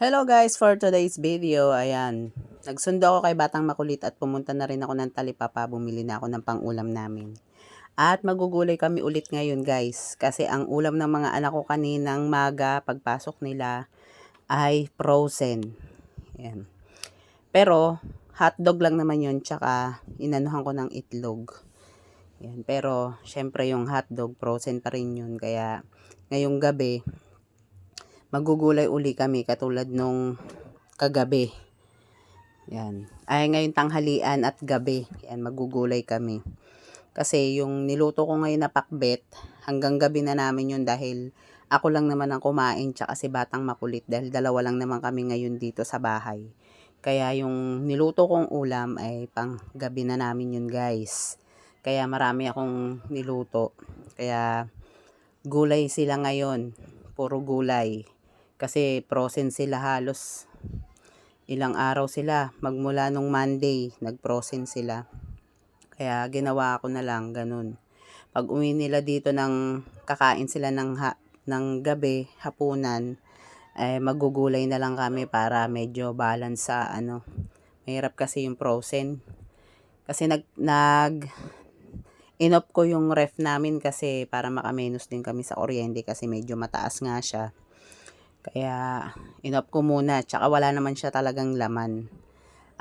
Hello guys, for today's video, ayan, nagsundo ako kay Batang Makulit at pumunta na rin ako ng Talipapa, bumili na ako ng pang-ulam namin. At magugulay kami ulit ngayon guys, kasi ang ulam ng mga anak ko kaninang maga, pagpasok nila, ay frozen. Ayan. Pero, hotdog lang naman yun, tsaka inanuhan ko ng itlog. Ayan. Pero, syempre yung hotdog, frozen pa rin yun, kaya ngayong gabi, magugulay uli kami katulad nung kagabi. Yan. Ay ngayon tanghalian at gabi. Yan, magugulay kami. Kasi yung niluto ko ngayon na pakbet, hanggang gabi na namin yun dahil ako lang naman ang kumain tsaka si Batang Makulit dahil dalawa lang naman kami ngayon dito sa bahay. Kaya yung niluto kong ulam ay pang gabi na namin yun guys. Kaya marami akong niluto. Kaya gulay sila ngayon. Puro gulay. Kasi frozen sila halos ilang araw sila. Magmula nung Monday, nag-frozen sila. Kaya ginawa ko na lang ganun. Pag uwi nila dito ng kakain sila ng gabi, hapunan, magugulay na lang kami para medyo balance sa ano. Mahirap kasi yung frozen. Kasi inop ko yung ref namin kasi para makamenos din kami sa kuryente kasi medyo mataas nga siya. Kaya, inop ko muna. Tsaka wala naman siya talagang laman.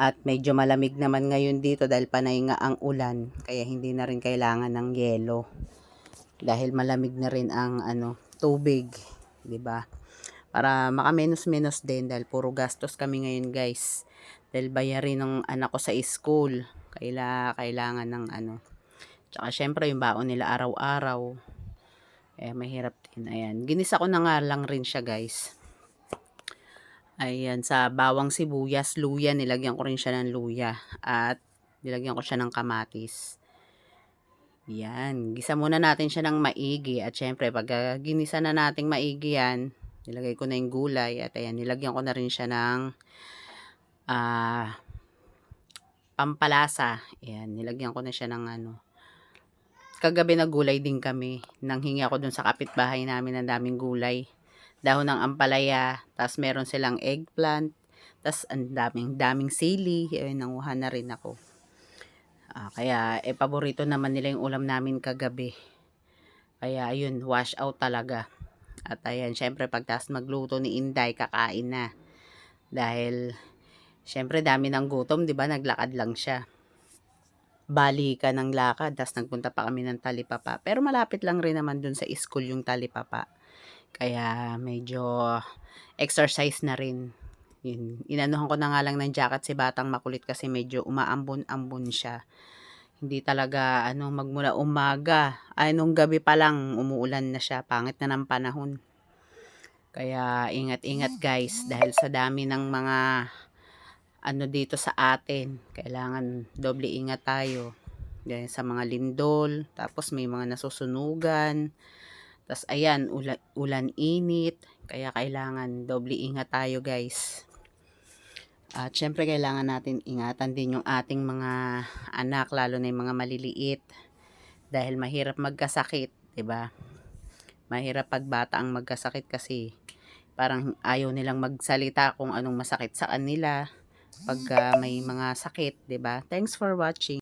At medyo malamig naman ngayon dito dahil panay nga ang ulan. Kaya hindi na rin kailangan ng yelo. Dahil malamig na rin ang tubig. 'Di ba? Para makamenos-menos din dahil puro gastos kami ngayon guys. Dahil bayarin ng anak ko sa school. Kailangan ng Tsaka syempre yung baon nila araw-araw. Mahirap din. Ayan. Ginisa ko na nga lang rin siya guys. Ayan, sa bawang sibuyas, luya, nilagyan ko rin siya ng luya. At nilagyan ko siya ng kamatis. Yan. Gisa muna natin siya ng maigi. At syempre, pag ginisa na nating maigi yan, nilagay ko na yung gulay. At ayan, nilagyan ko na rin siya ng pampalasa. Ayan, nilagyan ko na siya ng Kagabi na gulay din kami. Nanghingi ako dun sa kapitbahay namin ng daming gulay. Dahon ng ampalaya, tas meron silang eggplant, tas ang daming sili, nanguha na rin ako. Kaya paborito naman nila yung ulam namin kagabi. Kaya ayun, wash out talaga. At ayan, syempre pagtas magluto ni Inday, kakain na. Dahil syempre dami ng gutom, 'di ba? Naglakad lang siya. Balikan ng lakad, tas nagpunta pa kami ng Talipapa. Pero malapit lang rin naman dun sa school yung Talipapa. Kaya medyo exercise na rin. Yun. Inanuhan ko na nga lang ng jacket si Batang Makulit kasi medyo umaambon-ambon siya. Hindi talaga magmula umaga. Nung gabi pa lang umuulan na siya. Pangit na ng panahon. Kaya ingat-ingat guys dahil sa dami ng mga dito sa atin. Kailangan doble ingat tayo. Dahil sa mga lindol. Tapos may mga nasusunugan. Tas ayan, ulan init, kaya kailangan doble ingat tayo guys. At syempre kailangan natin ingatan din yung ating mga anak, lalo na yung mga maliliit. Dahil mahirap magkasakit, 'di ba? Mahirap pag bata ang magkasakit kasi parang ayaw nilang magsalita kung anong masakit sa kanila pag may mga sakit, 'di ba? Thanks for watching.